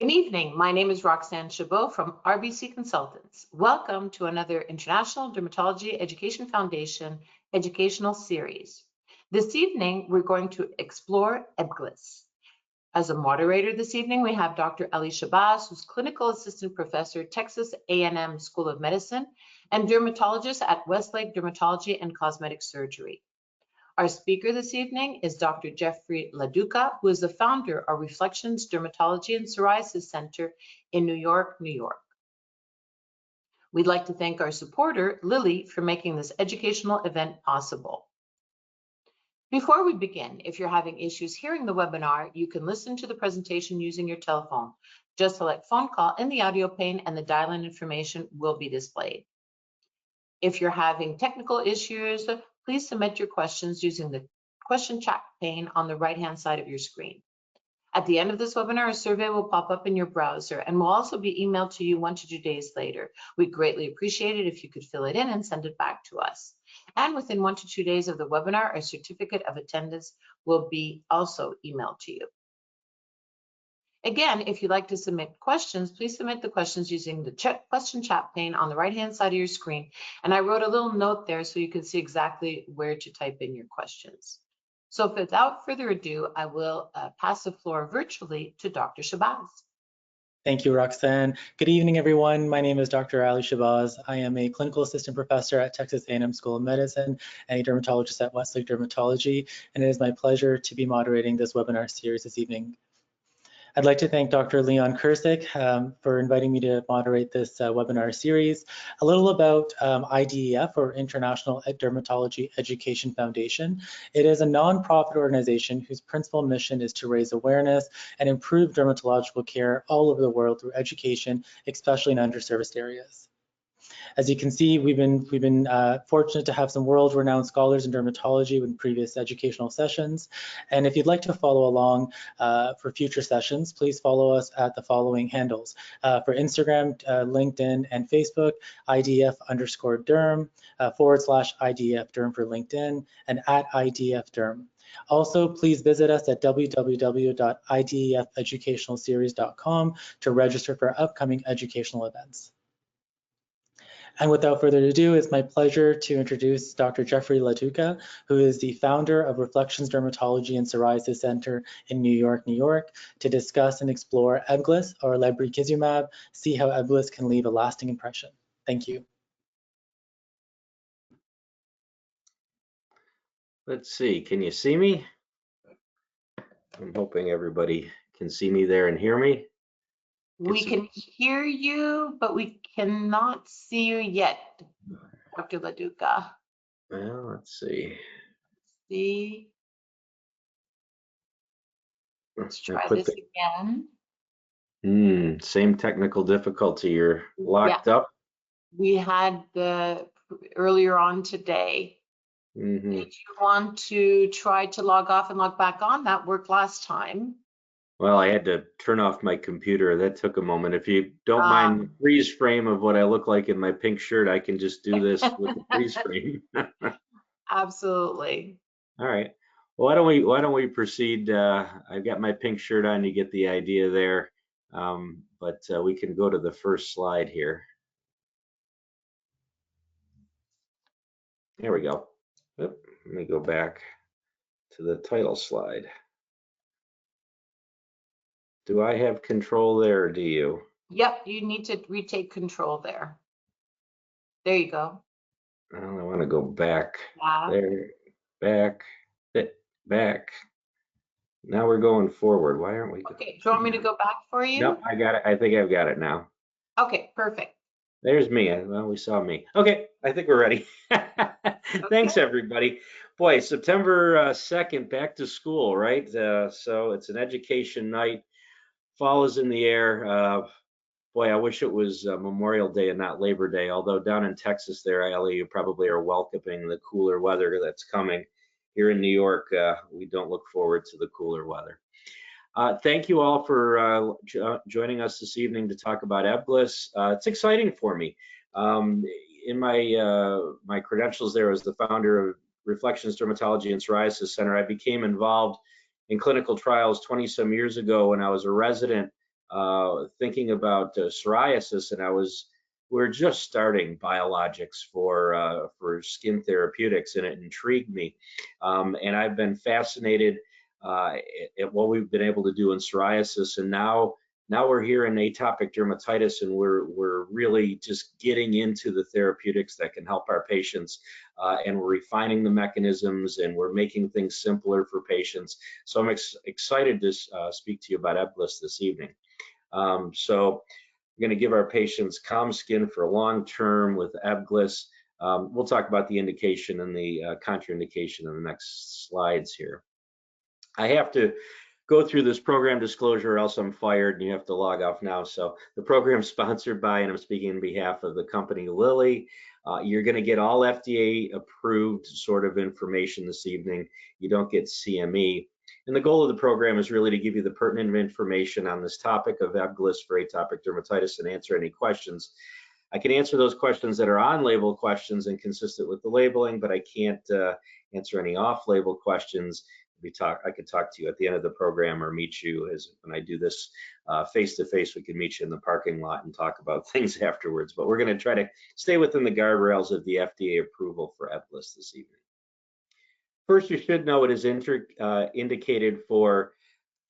Good evening. My name is Roxanne Chabot from RBC Consultants. Welcome to another International Dermatology Education Foundation Educational Series. This evening, we're going to explore EBGLYSS. As a moderator this evening, we have Dr. Ali Shabazz, who's Clinical Assistant Professor, Texas A&M School of Medicine, and dermatologist at Westlake Dermatology and Cosmetic Surgery. Our speaker this evening is Dr. Jeffrey LaDuca, who is the founder of Reflections Dermatology and Psoriasis Center in New York, New York. We'd like to thank our supporter, Lilly, for making this educational event possible. Before we begin, if you're having issues hearing the webinar, you can listen to the presentation using your telephone. Just select phone call in the audio pane and the dial-in information will be displayed. If you're having technical issues, please submit your questions using the question chat pane on the right-hand side of your screen. At the end of this webinar, a survey will pop up in your browser and will also be emailed to you 1 to 2 days later. We'd greatly appreciate it if you could fill it in and send it back to us. And within 1 to 2 days of the webinar, a certificate of attendance will be also emailed to you. Again, if you'd like to submit questions, please submit the questions using the question chat pane on the right-hand side of your screen. And I wrote a little note there so you can see exactly where to type in your questions. So without further ado, I will pass the floor virtually to Dr. Shabazz. Thank you, Roxanne. Good evening, everyone. My name is Dr. Ali Shabazz. I am a clinical assistant professor at Texas A&M School of Medicine and a dermatologist at Westlake Dermatology, and it is my pleasure to be moderating this webinar series this evening. I'd like to thank Dr. Leon Kircik for inviting me to moderate this webinar series. A little about IDEF, or International Dermatology Education Foundation. It is a nonprofit organization whose principal mission is to raise awareness and improve dermatological care all over the world through education, especially in underserviced areas. As you can see, we've been fortunate to have some world-renowned scholars in dermatology in previous educational sessions. And if you'd like to follow along for future sessions, please follow us at the following handles. For Instagram, LinkedIn, and Facebook, IDF_derm, /IDF derm for LinkedIn, and at IDF derm. Also, please visit us at www.idefeducationalseries.com to register for upcoming educational events. And without further ado, it's my pleasure to introduce Dr. Jeffrey LaDuca, who is the founder of Reflections Dermatology and Psoriasis Center in New York, New York, to discuss and explore EBGLYSS, or lebrikizumab, see how EBGLYSS can leave a lasting impression. Thank you. Let's see, can you see me? I'm hoping everybody can see me there and hear me. We can hear you, but we cannot see you yet, Dr. LaDuca. Well, let's see. Let's try this again. Same technical difficulty. You're locked up. We had the earlier on today. Did you want to try to log off and log back on? That worked last time. Well, I had to turn off my computer. That took a moment. If you don't mind the freeze frame of what I look like in my pink shirt, I can just do this with the freeze frame. Absolutely. All right. Well, why don't we proceed? I've got my pink shirt on. You get the idea there. But we can go to the first slide here. There we go. Oop, let me go back to the title slide. Do I have control there, or do you? Yep, you need to retake control there. There you go. Well, I want to go back. There, back. Now we're going forward. Why aren't we? Okay, do you want me to go back for you? Nope, I got it. I think I've got it now. Okay, perfect. There's me. Well, we saw me. Okay, I think we're ready. Thanks, everybody. Boy, September 2nd, back to school, right? So it's an education night. Fall is in the air. Boy, I wish it was Memorial Day and not Labor Day, although down in Texas there, Ali, you probably are welcoming the cooler weather that's coming. Here in New York, we don't look forward to the cooler weather. Thank you all for joining us this evening to talk about EBGLYSS. It's exciting for me. In my credentials there as the founder of Reflections Dermatology and Psoriasis Center, I became involved in clinical trials 20-some years ago when I was a resident thinking about psoriasis, and we're just starting biologics for skin therapeutics, and it intrigued me. And I've been fascinated at what we've been able to do in psoriasis, and now we're here in atopic dermatitis, and we're really just getting into the therapeutics that can help our patients, and we're refining the mechanisms, and we're making things simpler for patients. So I'm excited to speak to you about EBGLYSS this evening. So we're going to give our patients calm skin for long term with EBGLYSS. We'll talk about the indication and the contraindication in the next slides here. I have to go through this program disclosure or else I'm fired and you have to log off now. So the program is sponsored by, and I'm speaking on behalf of the company Lilly. You're going to get all FDA approved sort of information this evening. You don't get CME. And the goal of the program is really to give you the pertinent information on this topic of EBGLYSS for atopic dermatitis and answer any questions. I can answer those questions that are on-label questions and consistent with the labeling, but I can't answer any off-label questions. I could talk to you at the end of the program or meet you when I do this face-to-face. We can meet you in the parking lot and talk about things afterwards, but we're going to try to stay within the guardrails of the FDA approval for EBGLYSS this evening. First, you should know it is indicated for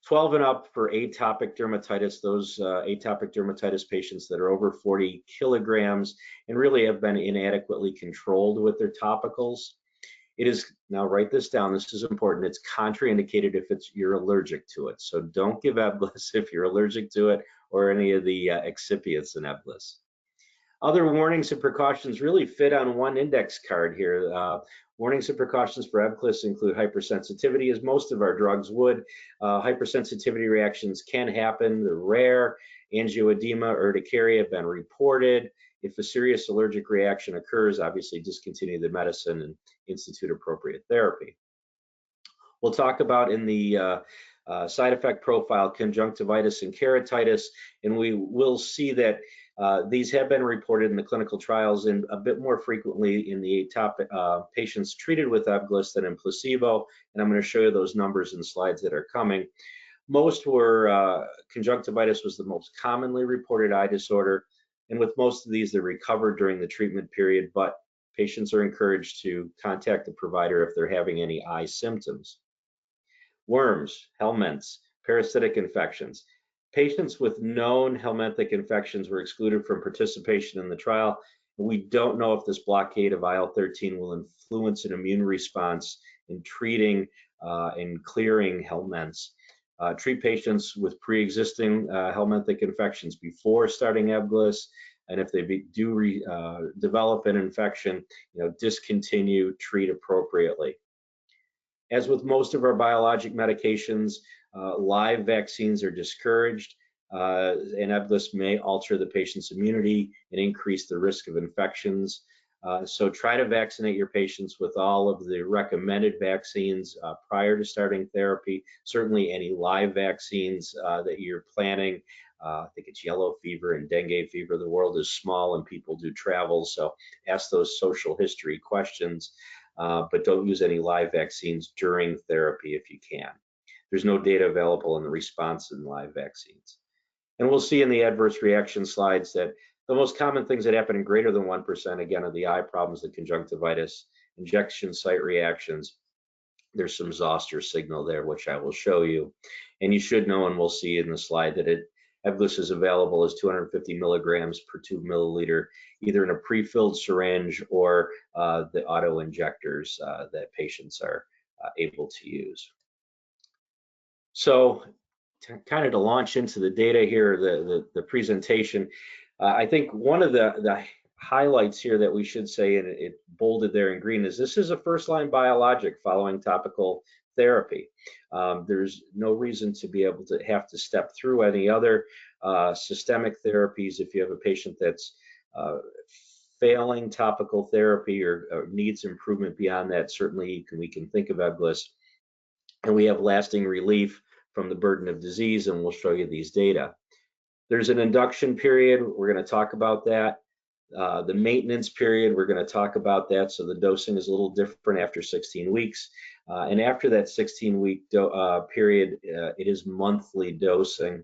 12 and up for atopic dermatitis, those atopic dermatitis patients that are over 40 kilograms and really have been inadequately controlled with their topicals. It is, now write this down, this is important, it's contraindicated if you're allergic to it. So don't give EBGLYSS if you're allergic to it or any of the excipients in EBGLYSS. Other warnings and precautions really fit on one index card here. Warnings and precautions for EBGLYSS include hypersensitivity, as most of our drugs would. Hypersensitivity reactions can happen, they're rare. Angioedema, urticaria have been reported. If a serious allergic reaction occurs, obviously discontinue the medicine and institute appropriate therapy. We'll talk about in the side effect profile conjunctivitis and keratitis, and we will see that these have been reported in the clinical trials and a bit more frequently in the atopic patients treated with EBGLYSS than in placebo, and I'm going to show you those numbers in slides that are coming. Most were conjunctivitis was the most commonly reported eye disorder, and with most of these, they recovered during the treatment period, but patients are encouraged to contact the provider if they're having any eye symptoms. Worms, helminths, parasitic infections. Patients with known helminthic infections were excluded from participation in the trial. We don't know if this blockade of IL-13 will influence an immune response in treating and clearing helminths. Treat patients with pre-existing helminthic infections before starting EBGLYSS, and if they do develop an infection, discontinue, treat appropriately. As with most of our biologic medications, live vaccines are discouraged, and EBGLYSS may alter the patient's immunity and increase the risk of infections. So try to vaccinate your patients with all of the recommended vaccines prior to starting therapy. Certainly any live vaccines that you're planning. I think it's yellow fever and dengue fever. The world is small and people do travel, so ask those social history questions, but don't use any live vaccines during therapy if you can. There's no data available on the response in live vaccines. And we'll see in the adverse reaction slides that the most common things that happen in greater than 1%, again, are the eye problems, the conjunctivitis, injection site reactions. There's some zoster signal there, which I will show you. And you should know, and we'll see in the slide, that EBGLYSS is available as 250 milligrams per 2 milliliter, either in a pre-filled syringe or the auto injectors that patients are able to use. So kind of to launch into the data here, the presentation, I think one of the highlights here that we should say, and it bolded there in green, is this is a first-line biologic following topical therapy. There's no reason to be able to have to step through any other systemic therapies. If you have a patient that's failing topical therapy or needs improvement beyond that, certainly we can think of EBGLYSS. And we have lasting relief from the burden of disease, and we'll show you these data. There's an induction period. We're going to talk about that. The maintenance period, we're going to talk about that. So the dosing is a little different after 16 weeks. And after that 16-week period, it is monthly dosing.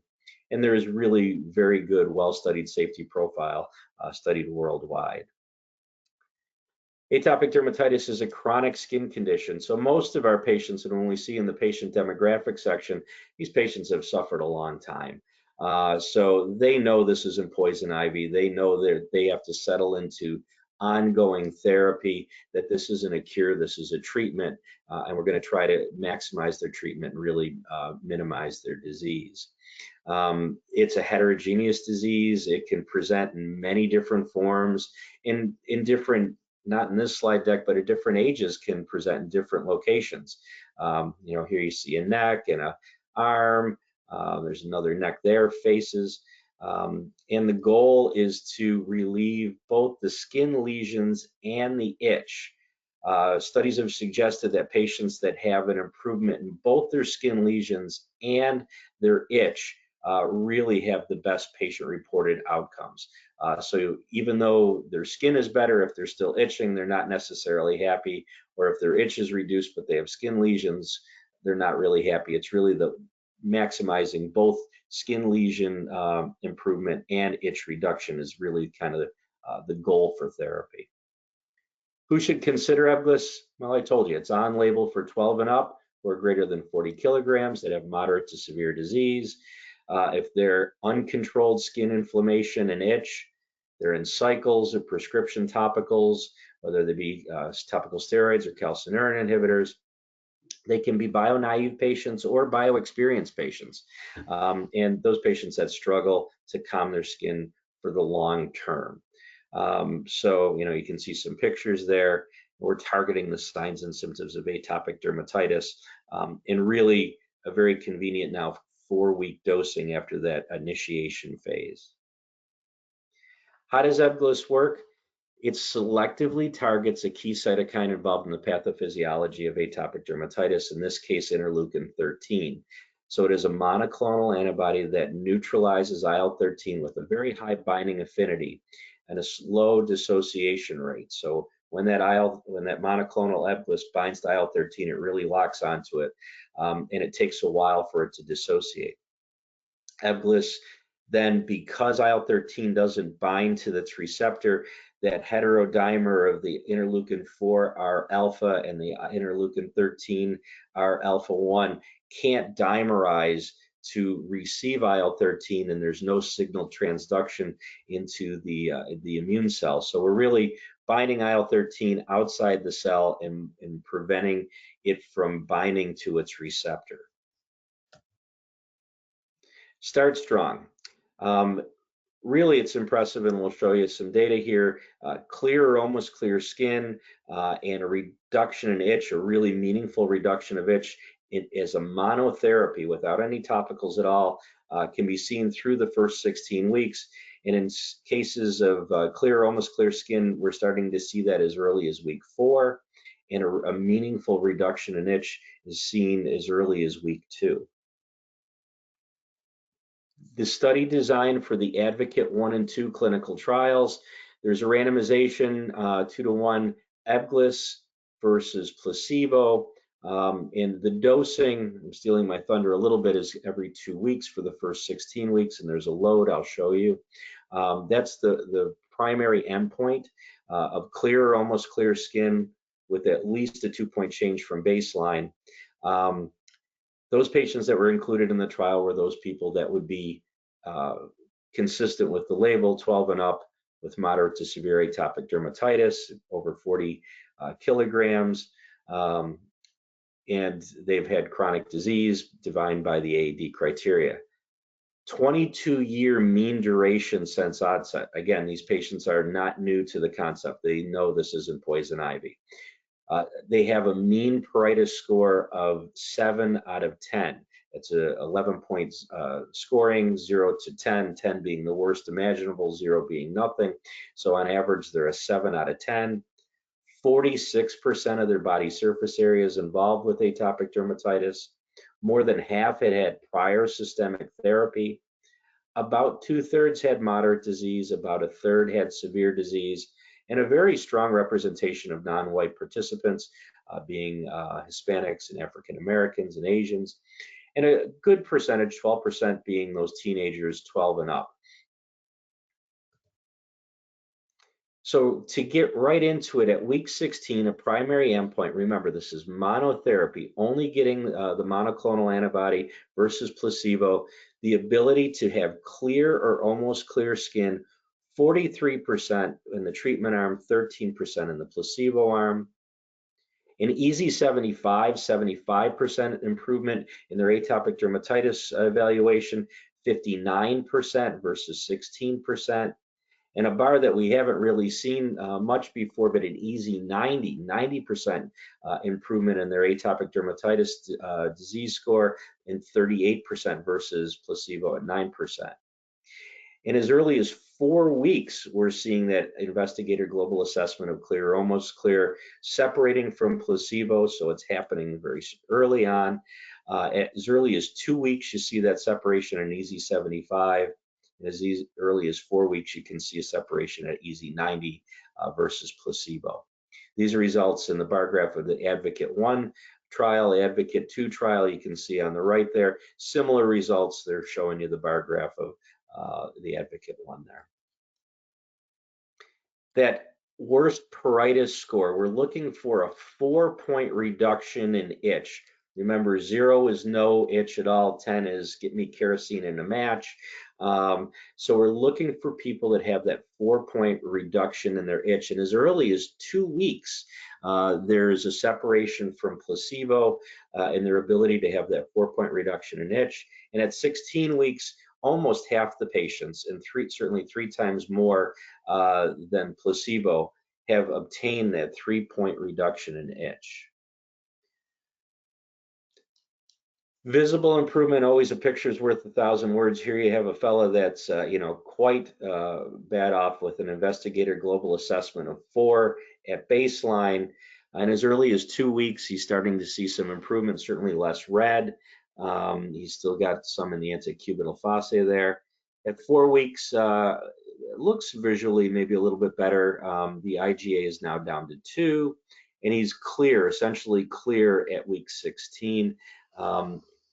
and there is really very good, well-studied safety profile studied worldwide. Atopic dermatitis is a chronic skin condition. So most of our patients, and when we see in the patient demographic section, these patients have suffered a long time. So they know this isn't poison ivy. They know that they have to settle into ongoing therapy, that this isn't a cure, this is a treatment, and we're going to try to maximize their treatment and really minimize their disease. It's a heterogeneous disease. It can present in many different forms, in different, not in this slide deck, but at different ages can present in different locations. Here you see a neck and an arm. There's another neck there, faces. And the goal is to relieve both the skin lesions and the itch. Studies have suggested that patients that have an improvement in both their skin lesions and their itch really have the best patient-reported outcomes. So even though their skin is better, if they're still itching, they're not necessarily happy, or if their itch is reduced but they have skin lesions, they're not really happy. It's really the maximizing both skin lesion improvement and itch reduction is really kind of the goal for therapy. Who should consider EBGLYSS? Well, I told you, it's on label for 12 and up or greater than 40 kilograms that have moderate to severe disease. If they're uncontrolled skin inflammation and itch, they're in cycles of prescription topicals, whether they be topical steroids or calcineurin inhibitors. They can be bio-naive patients or bio-experienced patients, and those patients that struggle to calm their skin for the long term. So, you can see some pictures there. We're targeting the signs and symptoms of atopic dermatitis, and really a very convenient now 4-week dosing after that initiation phase. How does EBGLYSS work? It selectively targets a key cytokine involved in the pathophysiology of atopic dermatitis, in this case interleukin-13. So it is a monoclonal antibody that neutralizes IL-13 with a very high binding affinity and a slow dissociation rate. So when that monoclonal EBGLYSS binds to IL-13, it really locks onto it, and it takes a while for it to dissociate. EBGLYSS then, because IL-13 doesn't bind to its receptor, that heterodimer of the interleukin-4 alpha and the interleukin-13 alpha-1 can't dimerize to receive IL-13, and there's no signal transduction into the immune cell. So we're really binding IL-13 outside the cell and preventing it from binding to its receptor. Start strong. Really, it's impressive, and we'll show you some data here. Clear or almost clear skin and a reduction in itch, a really meaningful reduction of itch as a monotherapy without any topicals at all, can be seen through the first 16 weeks. And in cases of clear or almost clear skin, we're starting to see that as early as week 4, and a meaningful reduction in itch is seen as early as week 2. The study design for the Advocate 1 and 2 clinical trials, there's a randomization 2-to-1 EBGLYSS versus placebo, and the dosing, I'm stealing my thunder a little bit, is every 2 weeks for the first 16 weeks, and there's a load I'll show you. That's the primary endpoint of clear or almost clear skin with at least a 2-point change from baseline. Those patients that were included in the trial were those people that would be consistent with the label, 12 and up, with moderate to severe atopic dermatitis, over 40 kilograms, and they've had chronic disease defined by the AAD criteria. 22-year mean duration since onset. Again, these patients are not new to the concept. They know this isn't poison ivy. They have a mean pruritus score of 7 out of 10. It's a 11-point scoring, 0 to 10, 10 being the worst imaginable, 0 being nothing. So on average, they're a 7 out of 10. 46% of their body surface area is involved with atopic dermatitis. More than half had prior systemic therapy. About 2/3 had moderate disease, about 1/3 had severe disease, and a very strong representation of non-white participants, being Hispanics and African Americans and Asians. and a good percentage, 12%, being those teenagers 12 and up. So to get right into it, at week 16, a primary endpoint, remember this is monotherapy, only getting the monoclonal antibody versus placebo, the ability to have clear or almost clear skin, 43% in the treatment arm, 13% in the placebo arm. In EASI 75% improvement in their atopic dermatitis evaluation, 59% versus 16%. And a bar that we haven't really seen much before, but an EASI 90% improvement in their atopic dermatitis disease score, and 38% versus placebo at 9%. In as early as 4 weeks, we're seeing that investigator global assessment of clear or almost clear, separating from placebo, so it's happening very early on. As early as 2 weeks, you see that separation in EASI 75. As early as 4 weeks, you can see a separation at EASI 90 versus placebo. These are results in the bar graph of the Advocate 1 trial, Advocate 2 trial. You can see on the right there, similar results. They're showing you the bar graph of the Advocate 1 there. That worst pruritus score, we're looking for a 4-point reduction in itch. Remember, 0 is no itch at all, 10 is get me kerosene in a match. So we're looking for people that have that 4-point reduction in their itch. And as early as 2 weeks, there's a separation from placebo in their ability to have that 4-point reduction in itch. And at 16 weeks, almost half the patients, and certainly 3 times more than placebo, have obtained that 3-point reduction in itch. Visible improvement, always a picture's worth 1,000 words. Here you have a fellow that's quite bad off with an investigator global assessment of 4 at baseline, and as early as 2 weeks he's starting to see some improvement, certainly less red. He's still got some in the antecubital fossa there. At 4 weeks, it looks visually maybe a little bit better. The IGA is now down to 2, and he's clear, essentially clear at week 16.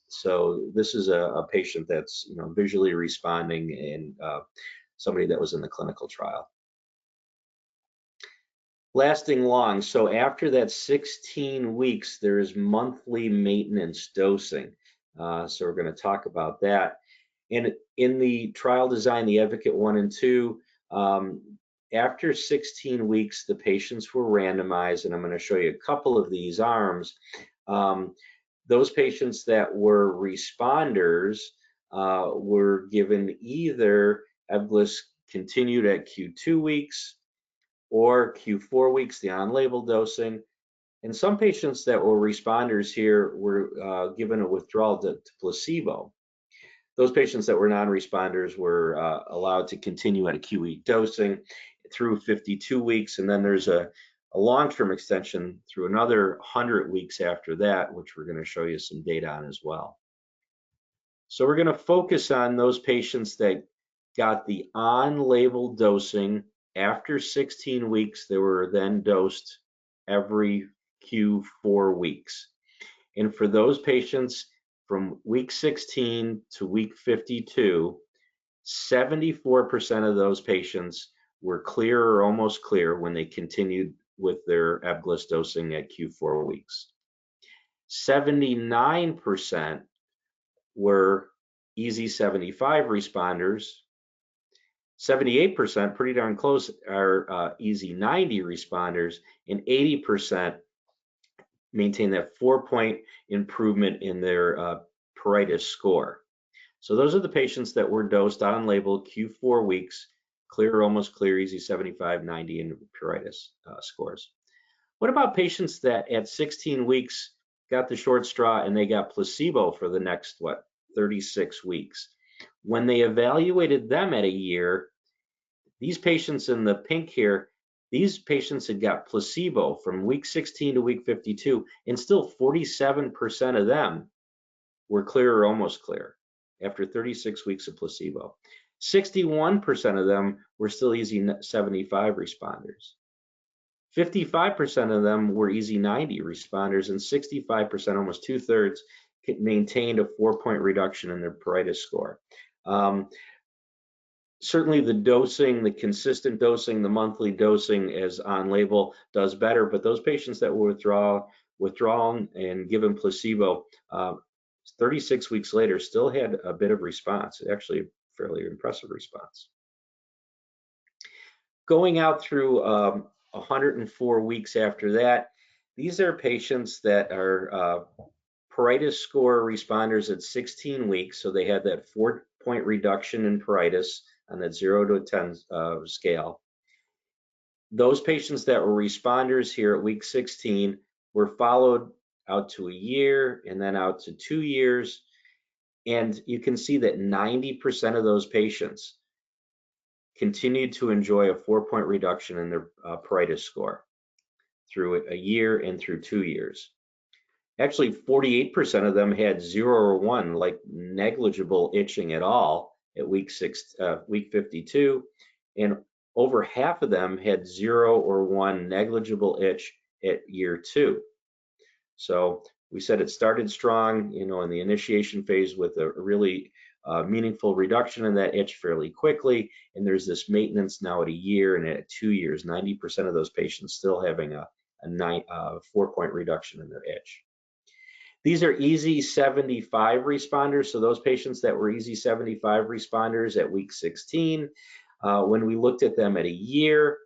So this is a patient that's visually responding, and somebody that was in the clinical trial. Lasting long. So after that 16 weeks, there is monthly maintenance dosing. So we're going to talk about that. And in the trial design, the Advocate 1 and 2, after 16 weeks, the patients were randomized, and I'm going to show you a couple of these arms. Those patients that were responders were given either EBGLYSS continued at Q2 weeks or Q4 weeks, the on-label dosing. And some patients that were responders here were given a withdrawal to placebo. Those patients that were non-responders were allowed to continue at a Q8 dosing through 52 weeks, and then there's a long-term extension through another 100 weeks after that, which we're going to show you some data on as well. So we're going to focus on those patients that got the on-label dosing after 16 weeks. They were then dosed every Q4 weeks. And for those patients from week 16 to week 52, 74% of those patients were clear or almost clear when they continued with their EBGLYSS dosing at Q4 weeks. 79% were EASI 75 responders. 78%, pretty darn close, are EASI 90 responders, and 80% maintain that 4-point improvement in their pruritus score. So those are the patients that were dosed on label Q4 weeks, clear, almost clear, EASI 75, 90, and pruritus scores. What about patients that at 16 weeks got the short straw and they got placebo for the next, 36 weeks? When they evaluated them at a year, these patients in the pink here, these patients had got placebo from week 16 to week 52, and still 47% of them were clear or almost clear after 36 weeks of placebo. 61% of them were still EASI 75 responders. 55% of them were EASI 90 responders, and 65%, almost 2/3, maintained a 4-point reduction in their pruritus score. Certainly the dosing, the consistent dosing, the monthly dosing as on label does better, but those patients that were withdrawn and given placebo 36 weeks later still had a bit of response, actually a fairly impressive response. Going out through 104 weeks after that, these are patients that are pruritus score responders at 16 weeks, so they had that 4-point reduction in pruritus on that 0 to 10 scale. Those patients that were responders here at week 16 were followed out to a year and then out to 2 years. And you can see that 90% of those patients continued to enjoy a 4-point reduction in their pruritus score through a year and through 2 years. Actually, 48% of them had 0 or 1, like negligible itching at all at week 52, and over half of them had 0 or 1 negligible itch at year 2. So we said it started strong, you know, in the initiation phase with a really meaningful reduction in that itch fairly quickly, and there's this maintenance now at a year and at 2 years, 90% of those patients still having a 4-point reduction in their itch. These are EASI-75 responders, so those patients that were EASI-75 responders at week 16, when we looked at them at a year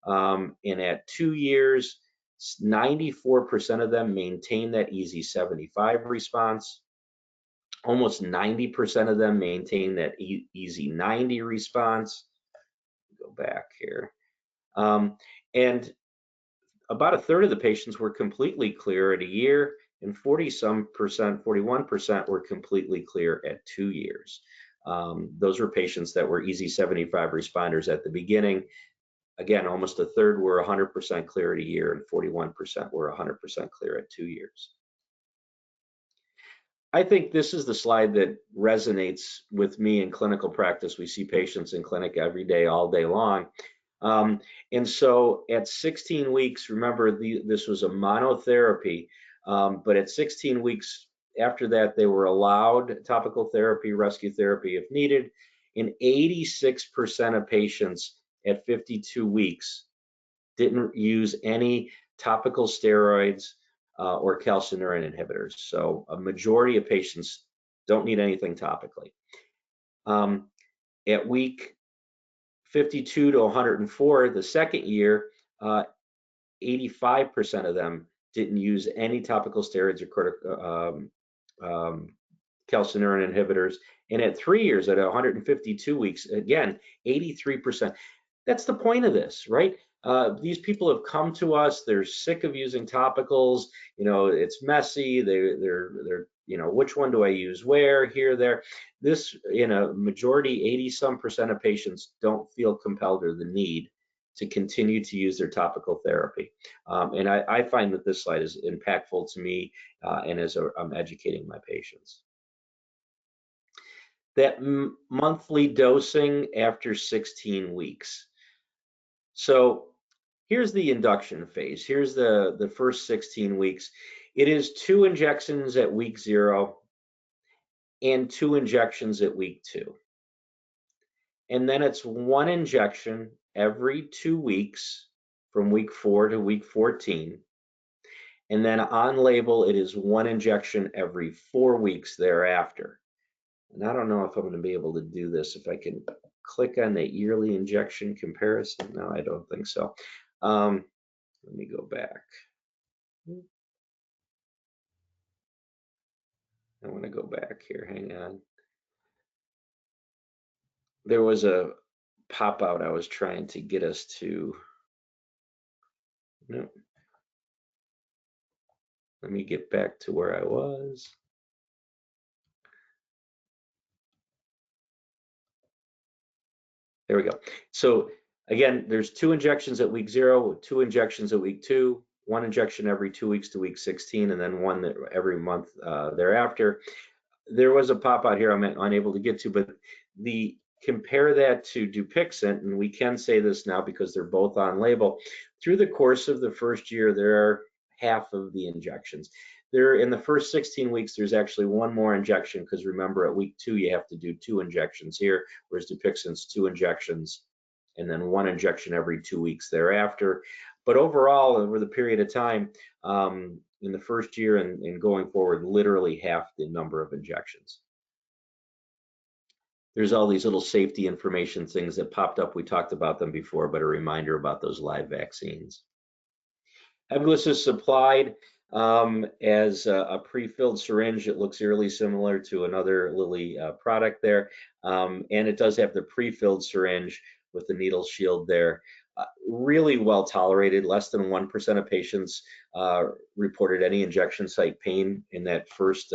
and at 2 years, 94% of them maintained that EASI-75 response. Almost 90% of them maintained that EASI-90 response. Go back here. And about a third of the patients were completely clear at a year, and 41% were completely clear at 2 years. Those were patients that were EASI-75 responders at the beginning. Again, almost a third were 100% clear at a year, and 41% were 100% clear at 2 years. I think this is the slide that resonates with me in clinical practice. We see patients in clinic every day, all day long. And so at 16 weeks, remember this was a monotherapy, but at 16 weeks after that, they were allowed topical therapy, rescue therapy if needed, and 86% of patients at 52 weeks didn't use any topical steroids or calcineurin inhibitors. So a majority of patients don't need anything topically. At week 52 to 104, the second year, 85% of them didn't use any topical steroids or calcineurin inhibitors. And at 3 years, at 152 weeks, again, 83%. That's the point of this, right? These people have come to us, they're sick of using topicals, you know, it's messy, they're you know, which one do I use where, here, there. This, in a majority, 80-some% of patients don't feel compelled or the need to continue to use their topical therapy. And I find that this slide is impactful to me and as I'm educating my patients. That monthly dosing after 16 weeks. So here's the induction phase. Here's the first 16 weeks. It is 2 injections at week 0 and 2 injections at week 2. And then it's 1 injection every 2 weeks from week 4 to week 14. And then on label, it is 1 injection every 4 weeks thereafter. And I don't know if I'm going to be able to do this, if I can click on the yearly injection comparison. No, I don't think so. Let me go back. I want to go back here, hang on. There was a pop out I was trying to get us to. No. Let me get back to where I was. There we go. So again, there's 2 injections at week 0, 2 injections at week 2, 1 injection every 2 weeks to week 16, and then 1 every month thereafter. There was a pop out here I'm unable to get to, but compare that to Dupixent, and we can say this now because they're both on label. Through the course of the first year, there are half of the injections. There, in the first 16 weeks, there's actually one more injection, because remember, at week 2 you have to do 2 injections here, whereas Dupixent's 2 injections and then 1 injection every 2 weeks thereafter. But overall, over the period of time, in the first year and going forward, literally half the number of injections. There's all these little safety information things that popped up. We talked about them before, but a reminder about those live vaccines. EBGLYSS is supplied as a pre-filled syringe. It looks eerily similar to another Lilly product there, and it does have the pre-filled syringe with the needle shield there. Really well tolerated. Less than 1% of patients reported any injection site pain in that first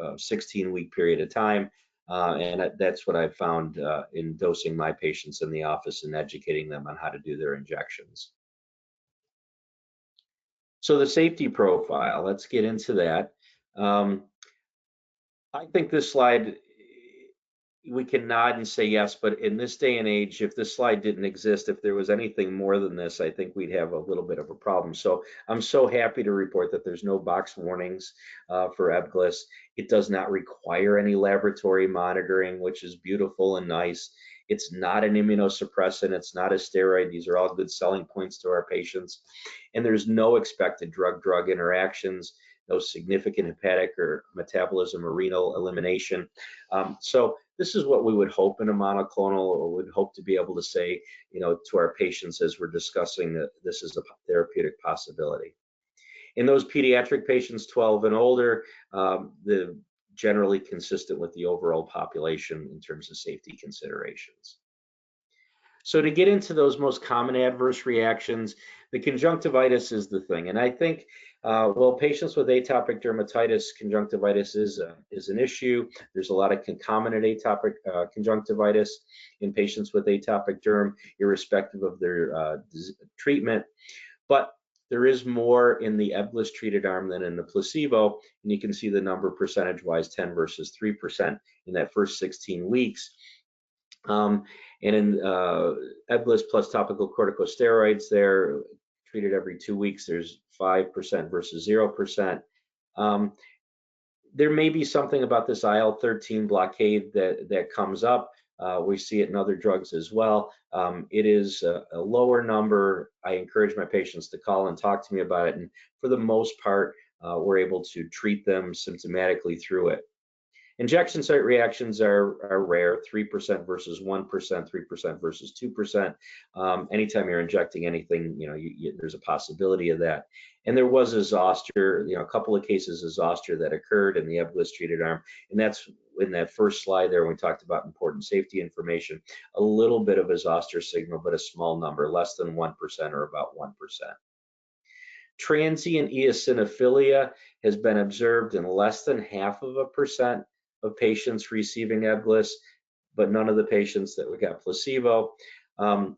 16-week period of time. And that's what I've found in dosing my patients in the office and educating them on how to do their injections. So the safety profile, let's get into that. I think this slide, we can nod and say yes, but in this day and age, if this slide didn't exist, if there was anything more than this, I think we'd have a little bit of a problem. So I'm so happy to report that there's no box warnings for EBGLYSS. It does not require any laboratory monitoring, which is beautiful and nice. It's not an immunosuppressant. It's not a steroid. These are all good selling points to our patients. And there's no expected drug-drug interactions, no significant hepatic or metabolism or renal elimination. So this is what we would hope in a monoclonal, or would hope to be able to say, to our patients as we're discussing that this is a therapeutic possibility. In those pediatric patients 12 and older, the generally consistent with the overall population in terms of safety considerations. So to get into those most common adverse reactions, the conjunctivitis is the thing. And I think, well, patients with atopic dermatitis, conjunctivitis is an issue. There's a lot of concomitant atopic conjunctivitis in patients with atopic derm, irrespective of their treatment. But there is more in the EBGLYSS treated arm than in the placebo, and you can see the number percentage-wise, 10 versus 3% in that first 16 weeks. And in EBGLYSS plus topical corticosteroids, they're treated every 2 weeks. There's 5% versus 0%. There may be something about this IL-13 blockade that comes up. We see it in other drugs as well. It is a lower number. I encourage my patients to call and talk to me about it. And for the most part, we're able to treat them symptomatically through it. Injection site reactions are rare, 3% versus 1%, 3% versus 2%. Anytime you're injecting anything, there's a possibility of that. And there was a zoster, a couple of cases of zoster that occurred in the EBGLYSS treated arm. And that's in that first slide there when we talked about important safety information, a little bit of a zoster signal, but a small number, less than 1% or about 1%. Transient eosinophilia has been observed in less than 0.5% of patients receiving EBGLYSS, but none of the patients that we got placebo.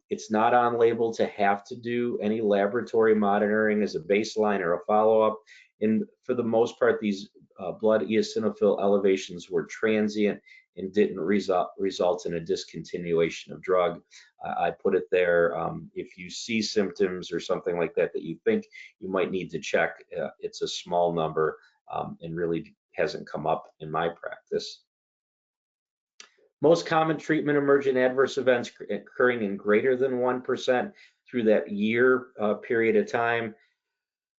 It's not on label to have to do any laboratory monitoring as a baseline or a follow-up. And for the most part, these blood eosinophil elevations were transient and didn't result in a discontinuation of drug. I put it there. If you see symptoms or something like that that you think you might need to check, it's a small number and really hasn't come up in my practice. Most common treatment emergent adverse events occurring in greater than 1% through that year period of time.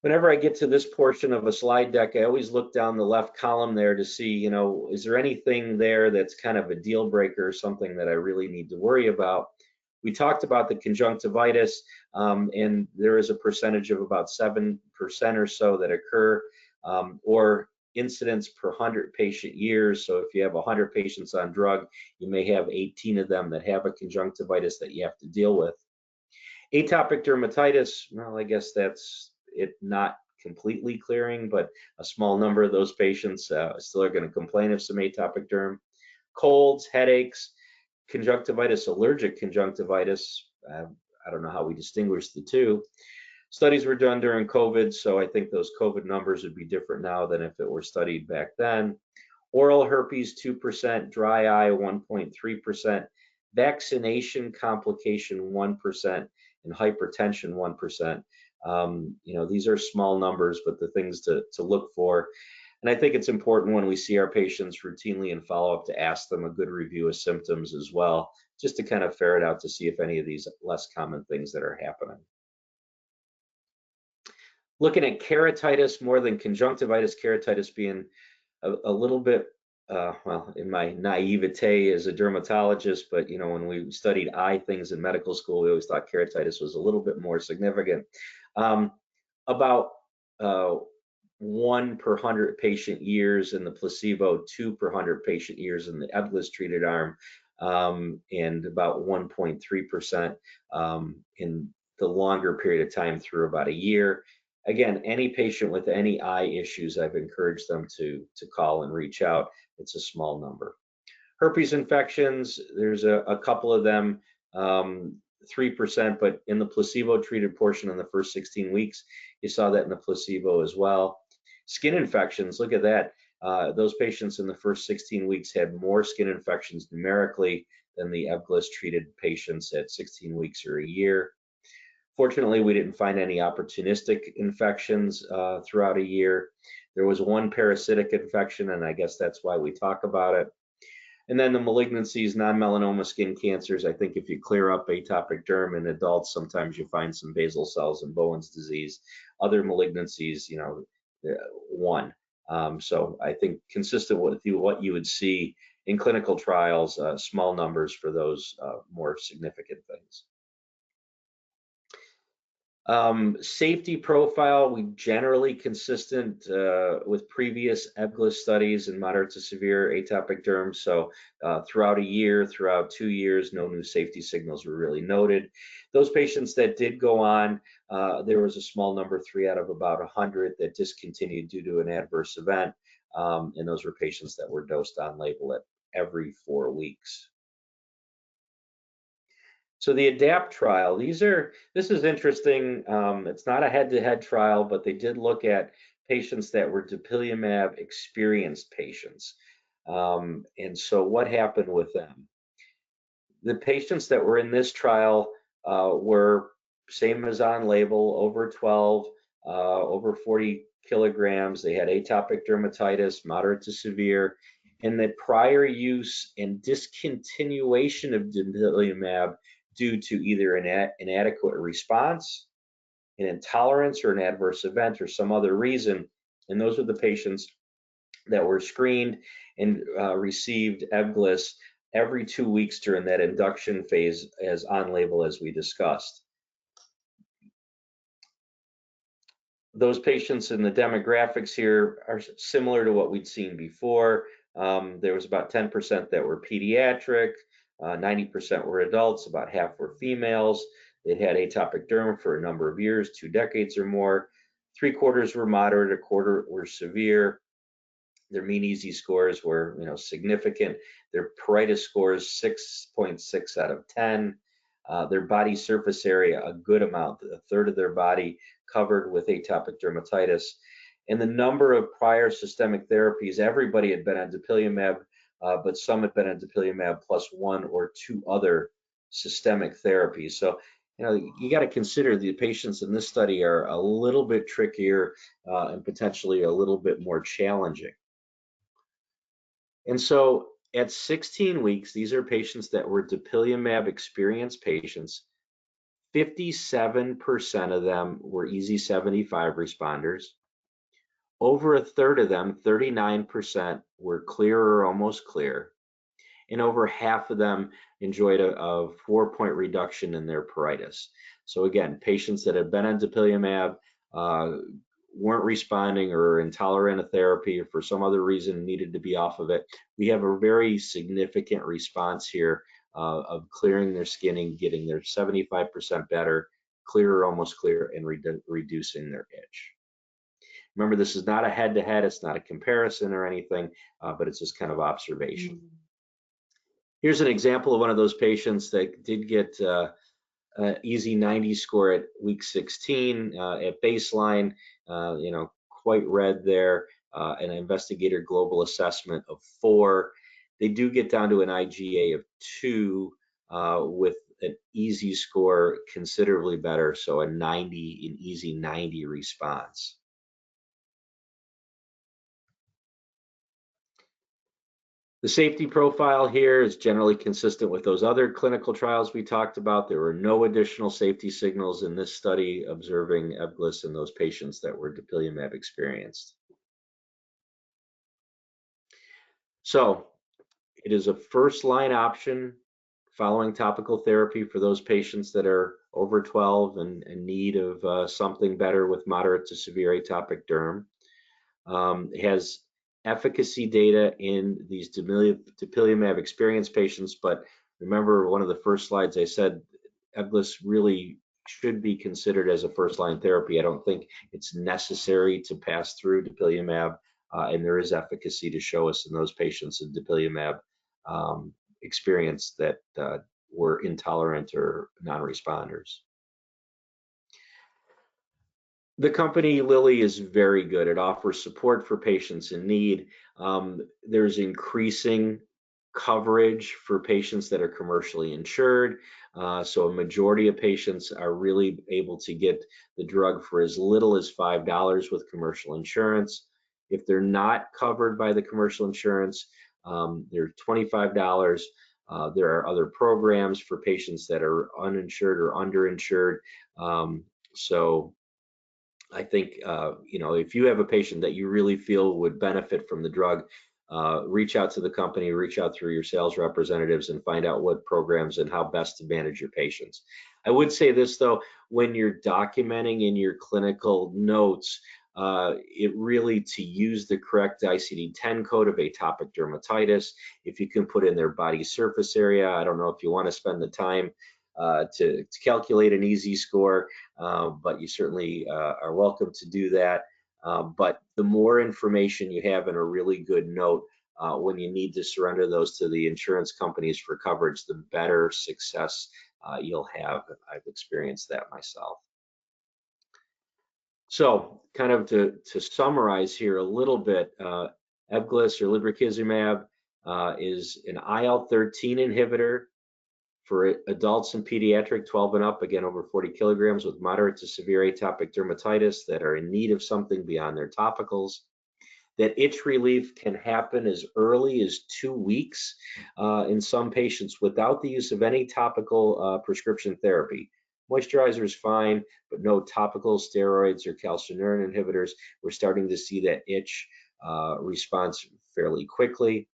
Whenever I get to this portion of a slide deck, I always look down the left column there to see, is there anything there that's kind of a deal breaker, something that I really need to worry about? We talked about the conjunctivitis, and there is a percentage of about 7% or so that occur, or incidence per 100 patient years. So if you have 100 patients on drug, you may have 18 of them that have a conjunctivitis that you have to deal with. Atopic dermatitis, well, I guess that's it not completely clearing, but a small number of those patients still are going to complain of some atopic derm. Colds, headaches, conjunctivitis, allergic conjunctivitis, I don't know how we distinguish the two. Studies were done during COVID, so I think those COVID numbers would be different now than if it were studied back then. Oral herpes, 2%, dry eye, 1.3%, vaccination complication, 1%, and hypertension, 1%. These are small numbers, but the things to look for. And I think it's important when we see our patients routinely in follow-up to ask them a good review of symptoms as well, just to kind of ferret out to see if any of these less common things that are happening. Looking at keratitis more than conjunctivitis, keratitis being a little bit, well, in my naivete as a dermatologist, but when we studied eye things in medical school, we always thought keratitis was a little bit more significant. About 1 per 100 patient years in the placebo, 2 per 100 patient years in the EBGLYSS treated arm, and about 1.3% in the longer period of time through about a year. Again, any patient with any eye issues, I've encouraged them to call and reach out. It's a small number. Herpes infections, there's a couple of them, 3%, but in the placebo-treated portion in the first 16 weeks, you saw that in the placebo as well. Skin infections, look at that. Those patients in the first 16 weeks had more skin infections numerically than the EBGLYSS treated patients at 16 weeks or a year. Fortunately, we didn't find any opportunistic infections throughout a year. There was one parasitic infection, and I guess that's why we talk about it. And then the malignancies, non-melanoma skin cancers, I think if you clear up atopic derm in adults, sometimes you find some basal cells and Bowen's disease. Other malignancies, 1. So I think consistent with what you would see in clinical trials, small numbers for those more significant things. Safety profile, we generally consistent with previous EBGLYSS studies in moderate to severe atopic derm. So throughout a year, throughout 2 years, no new safety signals were really noted. Those patients that did go on, there was a small number, 3 out of about 100, that discontinued due to an adverse event. And those were patients that were dosed on label at every 4 weeks. So the ADAPT trial, this is interesting. It's not a head-to-head trial, but they did look at patients that were dupilumab experienced patients. And so what happened with them? The patients that were in this trial were same as on label, over 12, over 40 kilograms. They had atopic dermatitis, moderate to severe, and the prior use and discontinuation of dupilumab due to either an inadequate response, an intolerance, or an adverse event, or some other reason. And those are the patients that were screened and received EBGLYSS every 2 weeks during that induction phase as on label as we discussed. Those patients in the demographics here are similar to what we'd seen before. There was about 10% that were pediatric, 90% were adults, about half were females. They had atopic derm for a number of years, 2 decades or more. 3/4 were moderate, 1/4 were severe. Their mean EASI scores were, significant. Their pruritus scores 6.6 out of 10. Their body surface area, a good amount, 1/3 of their body covered with atopic dermatitis. And the number of prior systemic therapies, everybody had been on dupilumab, but some had been on dupilumab plus 1 or 2 other systemic therapies. So, you got to consider the patients in this study are a little bit trickier and potentially a little bit more challenging. And so at 16 weeks, these are patients that were dupilumab experienced patients. 57% of them were EASI-75 responders. Over 1/3 of them, 39%, were clear or almost clear. And over half of them enjoyed a 4-point reduction in their pruritus. So again, patients that have been on dupilumab, weren't responding or intolerant of therapy or for some other reason needed to be off of it. We have a very significant response here of clearing their skin and getting their 75% better, clear or almost clear, and reducing their itch. Remember, this is not a head-to-head, it's not a comparison or anything, but it's just kind of observation. Here's an example of one of those patients that did get EASI 90 score at week 16 at baseline, quite red there, an investigator global assessment of 4. They do get down to an IGA of 2 with an EASI score considerably better, so an EASI 90 response. The safety profile here is generally consistent with those other clinical trials we talked about. There were no additional safety signals in this study observing EBGLYSS in those patients that were dupilumab experienced. So it is a first-line option following topical therapy for those patients that are over 12 and in need of something better with moderate to severe atopic derm. It has efficacy data in these dupilumab experienced patients, but remember one of the first slides I said EBGLYSS really should be considered as a first-line therapy. I don't think it's necessary to pass through dupilumab, and there is efficacy to show us in those patients in dupilumab experience that were intolerant or non-responders. The company Lilly is very good. It offers support for patients in need. There's increasing coverage for patients that are commercially insured. So a majority of patients are really able to get the drug for as little as $5 with commercial insurance. If they're not covered by the commercial insurance, they're $25. There are other programs for patients that are uninsured or underinsured. So I think, if you have a patient that you really feel would benefit from the drug, reach out to the company, reach out through your sales representatives and find out what programs and how best to manage your patients. I would say this though, when you're documenting in your clinical notes, it really to use the correct ICD-10 code of atopic dermatitis. If you can put in their body surface area, I don't know if you want to spend the time to calculate an EASI score, but you certainly are welcome to do that. But the more information you have in a really good note, when you need to surrender those to the insurance companies for coverage, the better success you'll have. I've experienced that myself. So kind of to summarize here a little bit, EBGLYSS or lebrikizumab is an IL-13 inhibitor for adults and pediatric 12 and up, again over 40 kilograms with moderate to severe atopic dermatitis that are in need of something beyond their topicals. That itch relief can happen as early as 2 weeks in some patients without the use of any topical prescription therapy. Moisturizer is fine, but no topical steroids or calcineurin inhibitors. We're starting to see that itch response fairly quickly.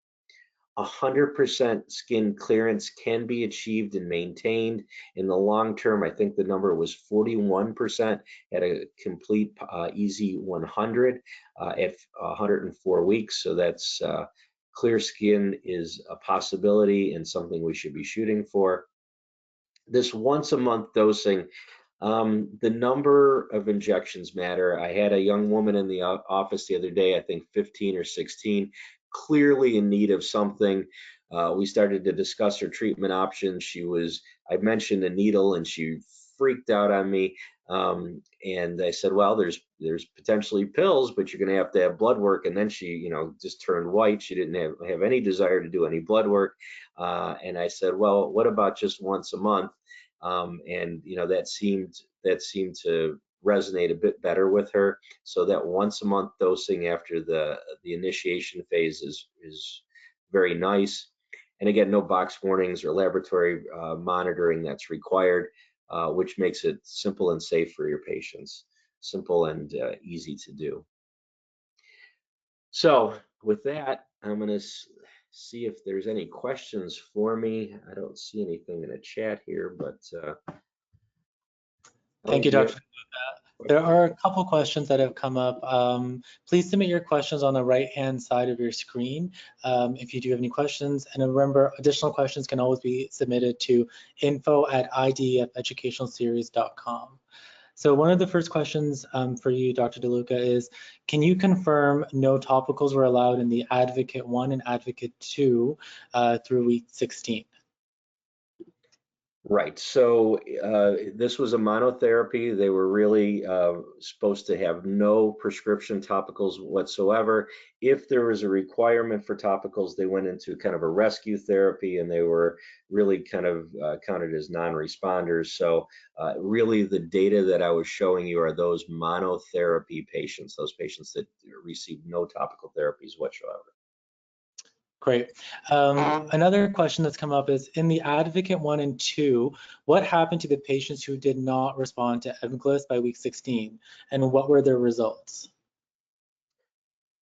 100% skin clearance can be achieved and maintained. In the long term, I think the number was 41% at a complete EASI 100 at 104 weeks. So that's clear skin is a possibility and something we should be shooting for. This once a month dosing, the number of injections matter. I had a young woman in the office the other day, I think 15 or 16, clearly in need of something. We started to discuss her treatment options. I mentioned a needle and she freaked out on me. And I said, well, there's potentially pills, but you're going to have blood work. And then she, just turned white. She didn't have any desire to do any blood work. And I said, well, what about just once a month? And that seemed to resonate a bit better with her. So that once a month dosing after the initiation phase is very nice. And again, no box warnings or laboratory monitoring that's required, which makes it simple and safe for your patients, simple and easy to do. So with that, I'm going to see if there's any questions for me. I don't see anything in the chat here, but thank you, Dr. There are a couple questions that have come up. Please submit your questions on the right-hand side of your screen if you do have any questions. And remember, additional questions can always be submitted to info@idefeducationalseries.com. So one of the first questions for you, Dr. DeLuca, is, can you confirm no topicals were allowed in the Advocate 1 and Advocate 2 through week 16? Right. So this was a monotherapy. They were really supposed to have no prescription topicals whatsoever. If there was a requirement for topicals, they went into kind of a rescue therapy, and they were really kind of counted as non-responders. So really the data that I was showing you are those monotherapy patients, those patients that received no topical therapies whatsoever. Great. Another question that's come up is, in the Advocate 1 and 2, what happened to the patients who did not respond to EBGLYSS by week 16, and what were their results?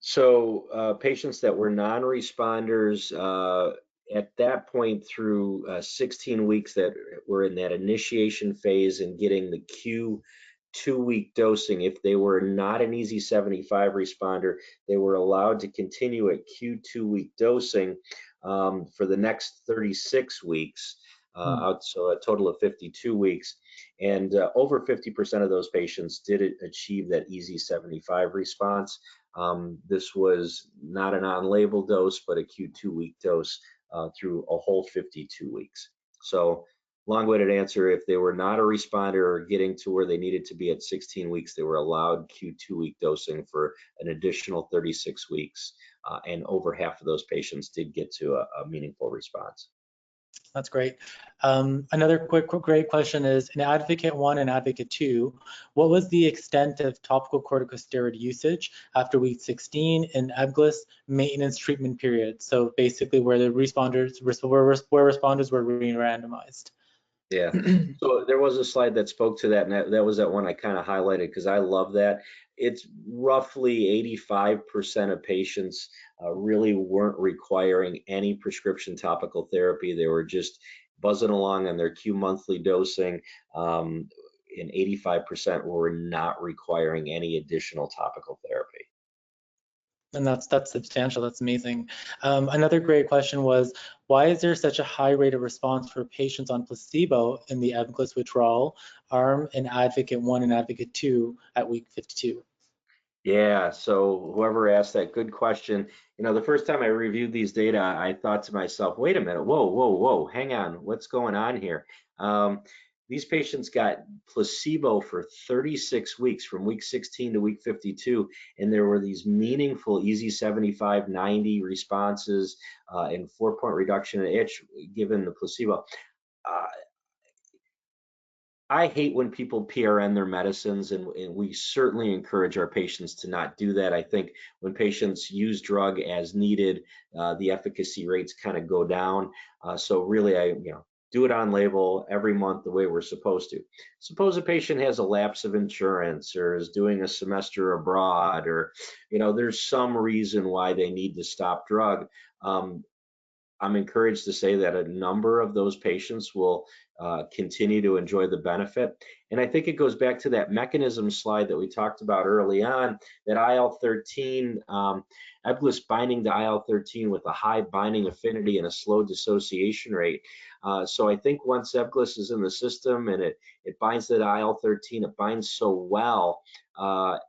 So patients that were non-responders at that point through 16 weeks that were in that initiation phase and getting the Q2-week dosing, if they were not an EASI-75 responder, they were allowed to continue at Q2-week dosing for the next 36 weeks, out, so a total of 52 weeks. And over 50% of those patients did achieve that EASI-75 response. This was not an on-label dose, but a Q2-week dose through a whole 52 weeks. So long-winded answer, if they were not a responder or getting to where they needed to be at 16 weeks, they were allowed Q2-week dosing for an additional 36 weeks. And over half of those patients did get to a meaningful response. That's great. Another great question is, in Advocate 1 and Advocate 2, what was the extent of topical corticosteroid usage after week 16 in EBGLYSS maintenance treatment period? So basically where the responders were re-randomized. Yeah, so there was a slide that spoke to that, and that was that one I kind of highlighted because I love that. It's roughly 85% of patients really weren't requiring any prescription topical therapy. They were just buzzing along on their Q monthly dosing, and 85% were not requiring any additional topical therapy. And that's substantial. That's amazing. Another great question was, why is there such a high rate of response for patients on placebo in the EBGLYSS withdrawal arm in Advocate 1 and Advocate 2 at week 52? Yeah, so whoever asked that, good question. You know, the first time I reviewed these data, I thought to myself, wait a minute, whoa, hang on, what's going on here? These patients got placebo for 36 weeks, from week 16 to week 52, and there were these meaningful EASI-75, 90 responses and 4-point reduction in itch given the placebo. I hate when people PRN their medicines, and we certainly encourage our patients to not do that. I think when patients use drug as needed, the efficacy rates kind of go down. So really, do it on label every month the way we're supposed to. Suppose a patient has a lapse of insurance or is doing a semester abroad, or there's some reason why they need to stop drug. I'm encouraged to say that a number of those patients will continue to enjoy the benefit. And I think it goes back to that mechanism slide that we talked about early on, that IL-13, EBGLYSS binding to IL-13 with a high binding affinity and a slow dissociation rate. So I think once EBGLYSS is in the system and it binds to the IL-13, it binds so well, and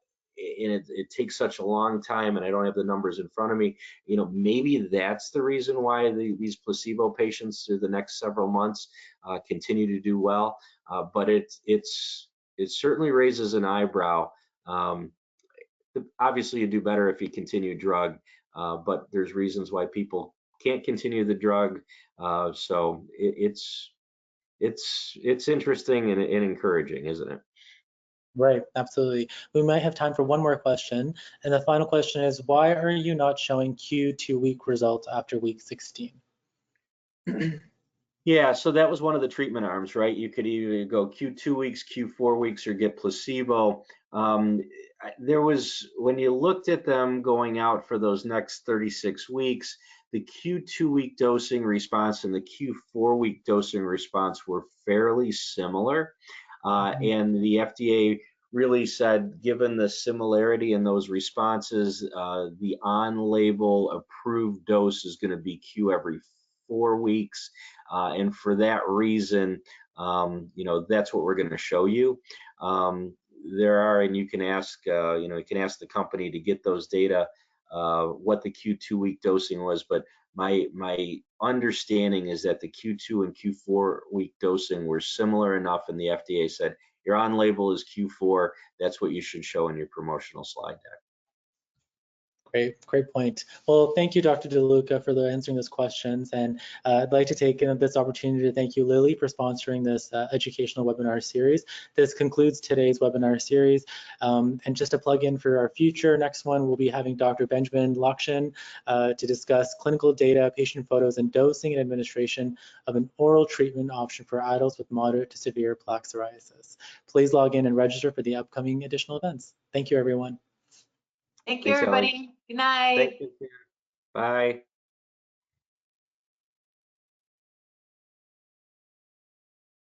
it takes such a long time, and I don't have the numbers in front of me, maybe that's the reason why these placebo patients through the next several months continue to do well. But it certainly raises an eyebrow. Obviously you do better if you continue drug, but there's reasons why people can't continue the drug. So it's interesting and encouraging, isn't it? Right, absolutely. We might have time for one more question. And the final question is, why are you not showing Q2-week results after week 16? Yeah, so that was one of the treatment arms, right? You could either go Q2 weeks, Q4 weeks, or get placebo. There was, when you looked at them going out for those next 36 weeks, the Q2-week dosing response and the Q4-week dosing response were fairly similar. And the FDA really said, given the similarity in those responses, the on-label approved dose is going to be Q every 4 weeks. And for that reason, that's what we're going to show you. There are, and you can ask, you can ask the company to get those data, what the Q2-week dosing was, but my understanding is that the Q2 and Q4 week dosing were similar enough, and the FDA said your on label is Q4. That's what you should show in your promotional slide deck. Great point. Well, thank you, Dr. DeLuca, for answering those questions. And I'd like to take this opportunity to thank you, Lily, for sponsoring this educational webinar series. This concludes today's webinar series. And just to plug in for our future, next one, we'll be having Dr. Benjamin Lakshan to discuss clinical data, patient photos, and dosing and administration of an oral treatment option for adults with moderate to severe plaque psoriasis. Please log in and register for the upcoming additional events. Thank you, everyone. Thank you, Thanks, everybody. Ellie. Good night. Thank you. Bye.